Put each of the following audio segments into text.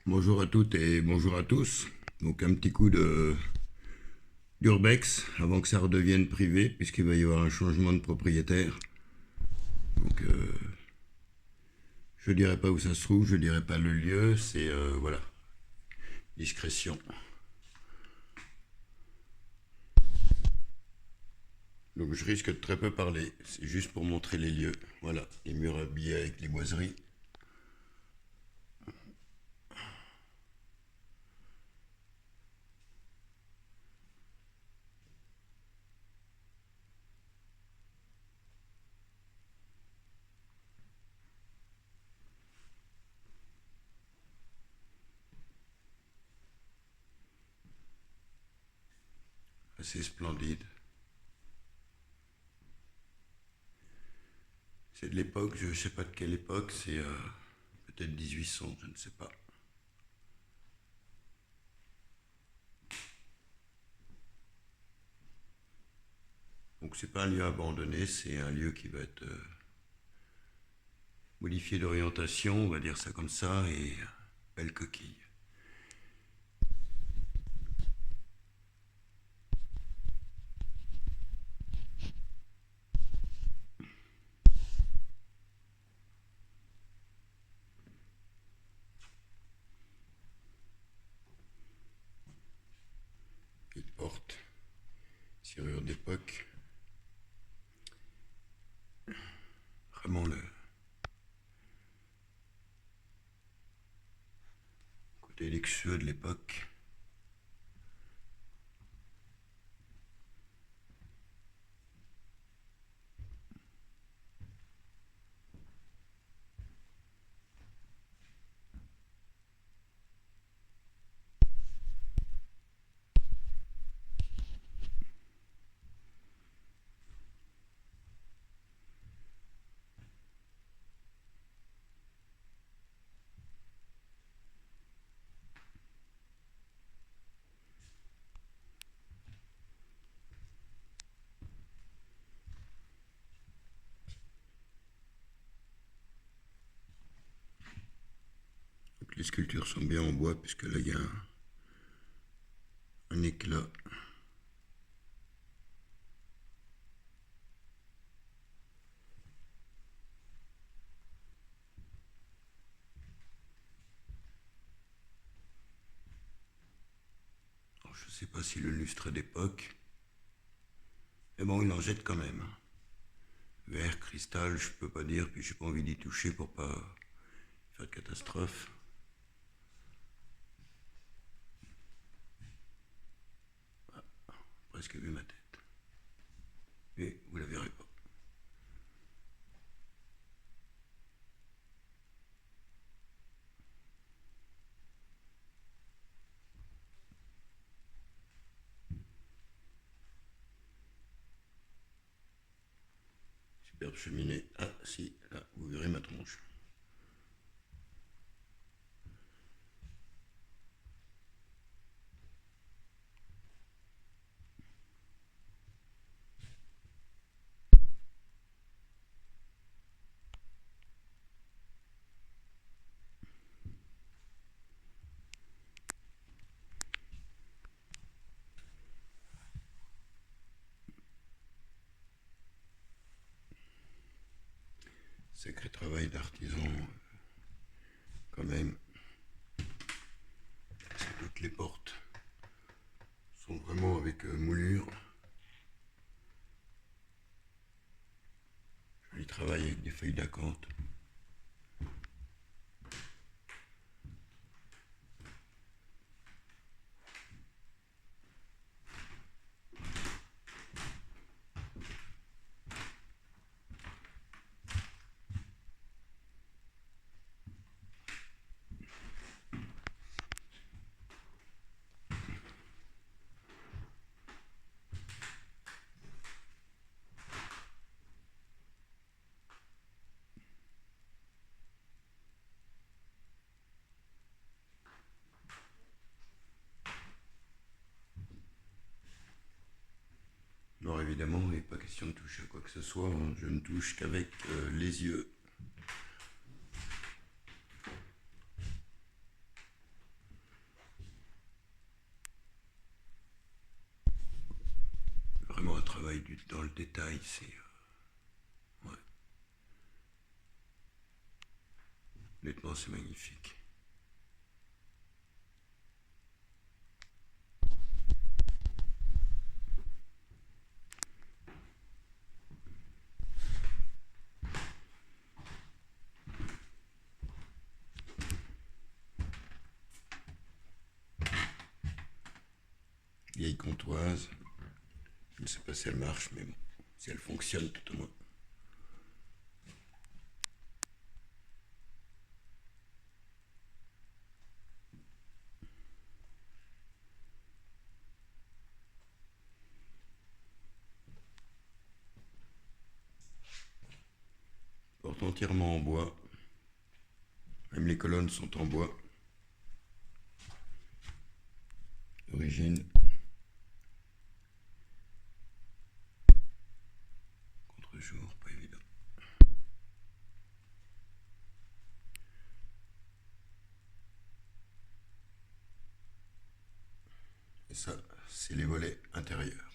Bonjour à toutes et bonjour à tous. Donc un petit coup de d'urbex avant que ça redevienne privé puisqu'il va y avoir un changement de propriétaire. Donc je dirais pas où ça se trouve, je dirais pas le lieu, c'est voilà, discrétion. Donc je risque de très peu parler, c'est juste pour montrer les lieux. Voilà, les murs habillés avec les boiseries. Assez splendide. C'est de l'époque, je ne sais pas de quelle époque, c'est peut-être 1800, je ne sais pas. Donc c'est pas un lieu abandonné, c'est un lieu qui va être modifié d'orientation, on va dire ça comme ça, et belle coquille. Une porte, serrure d'époque, vraiment le côté luxueux de l'époque. Donc les sculptures sont bien en bois puisque là il y a un éclat. Alors, je ne sais pas si le lustre est d'époque, mais bon, il en jette quand même. Verre, cristal, je peux pas dire, puis j'ai pas envie d'y toucher pour pas faire de catastrophe. Ah, presque vu ma tête. Mais vous la verrez pas. Superbe cheminée. Ah si, là, vous verrez ma tronche. Sacré travail d'artisan, quand même. Toutes les portes sont vraiment avec moulure. Joli travail avec des feuilles d'acanthe. Non, évidemment, il n'est pas question de toucher à quoi que ce soit. Hein. Je ne touche qu'avec les yeux. dans le détail, c'est... ouais. Honnêtement, c'est magnifique. Vieille comptoise. Je ne sais pas si elle marche, mais bon, si elle fonctionne tout au moins. Porte entièrement en bois. Même les colonnes sont en bois. D'origine. Contre-jour, pas évident. Et ça, c'est les volets intérieurs.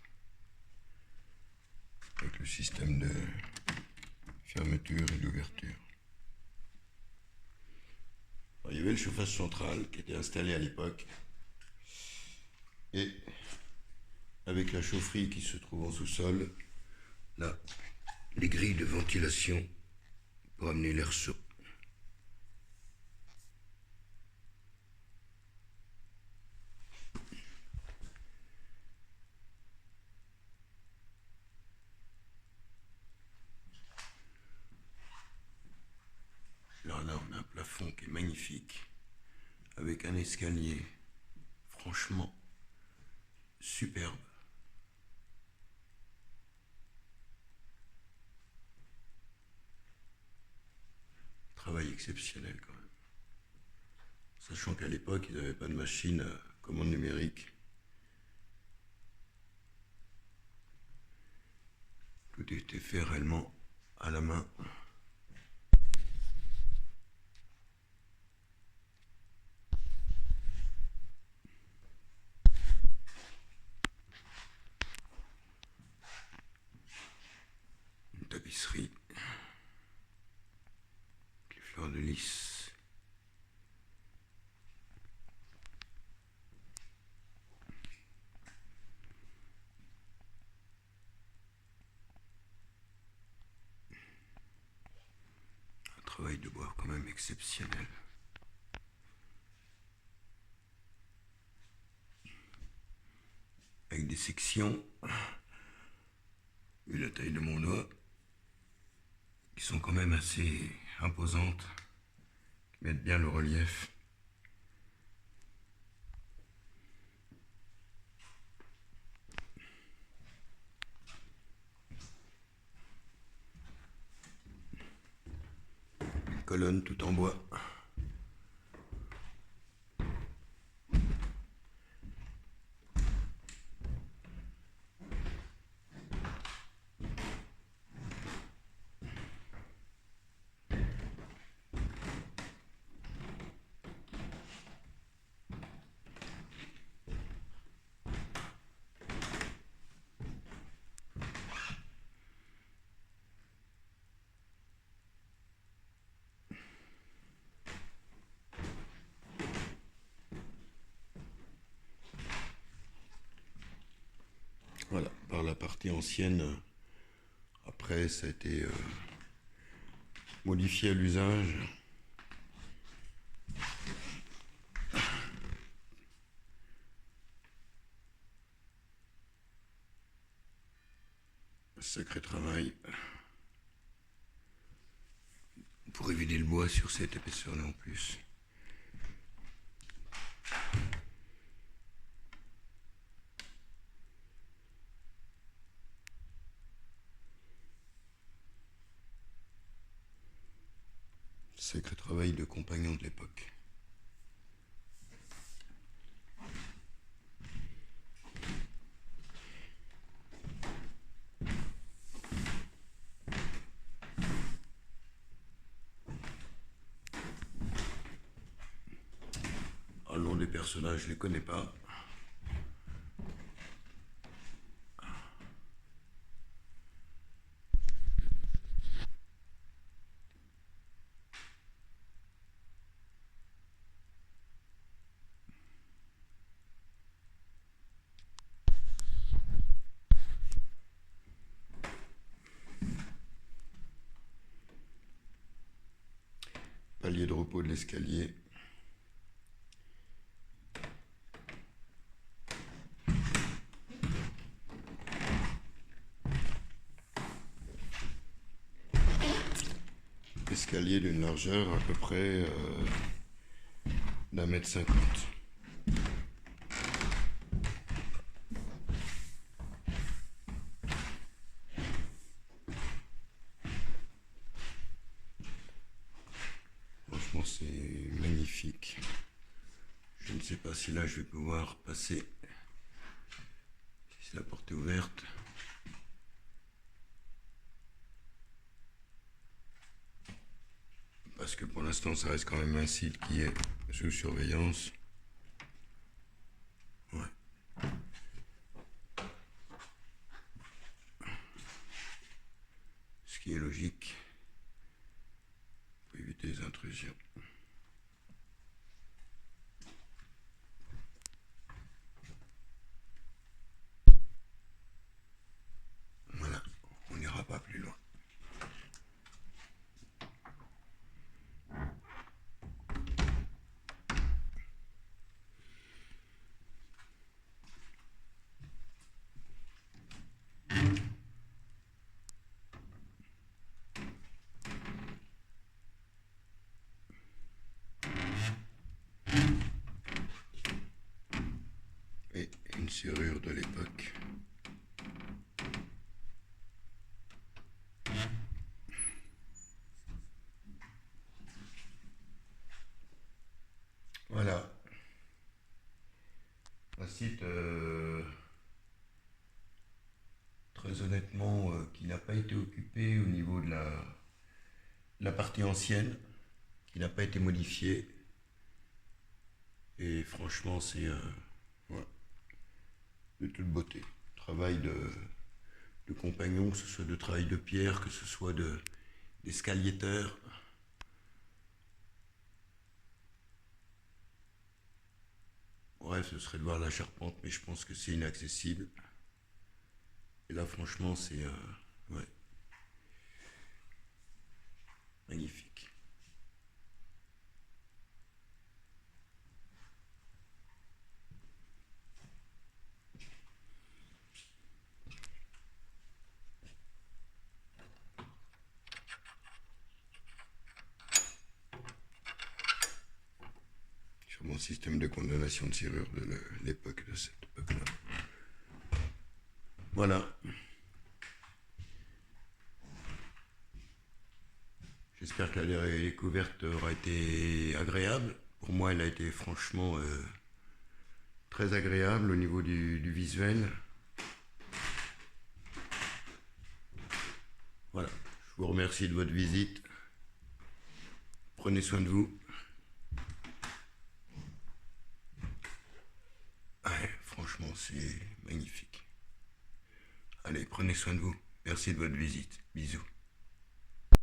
Avec le système de fermeture et d'ouverture. Il y avait le chauffage central qui était installé à l'époque. Et avec la chaufferie qui se trouve en sous-sol, là, les grilles de ventilation pour amener l'air chaud. Alors là, on a un plafond qui est magnifique, avec un escalier franchement superbe. Travail exceptionnel quand même. Sachant qu'à l'époque, ils n'avaient pas de machine à commande numérique. Tout était fait réellement à la main. Une tapisserie. Les fleurs de lys. Un travail de bois quand même exceptionnel. Avec des sections, vu la taille de mon doigt, qui sont quand même assez imposantes, qui mettent bien le relief. Une colonne tout en bois. Voilà, par la partie ancienne, après ça a été modifié à l'usage. Sacré travail. On pourrait vider le bois sur cette épaisseur-là en plus. Sacré travail de compagnon de l'époque. Ah, le nom des personnages, je ne les connais pas. propos de l'escalier. Escalier d'une largeur à peu près d'1,50 m. Franchement, c'est magnifique. Je ne sais pas si là je vais pouvoir passer. Si la porte est ouverte. Parce que pour l'instant, ça reste quand même un site qui est sous surveillance. Ouais. Ce qui est logique pour éviter les intrusions. Voilà, on n'ira pas plus loin. Et une serrure de l'époque. Voilà. Un site, très honnêtement, qui n'a pas été occupé au niveau de la partie ancienne, qui n'a pas été modifié. Et franchement, c'est ouais, de toute beauté. Travail de compagnons, que ce soit de travail de pierre, que ce soit d'escaliéteur. Bref, ce serait de voir la charpente, mais je pense que c'est inaccessible. Et là, franchement, c'est ouais, magnifique. Sur mon système de condamnation de serrure de l'époque, de cette époque-là. Voilà. J'espère que la découverte aura été agréable. Pour moi, elle a été franchement très agréable au niveau du visuel. Voilà. Je vous remercie de votre visite. Prenez soin de vous. Ouais, franchement, c'est magnifique. Allez, prenez soin de vous. Merci de votre visite. Bisous.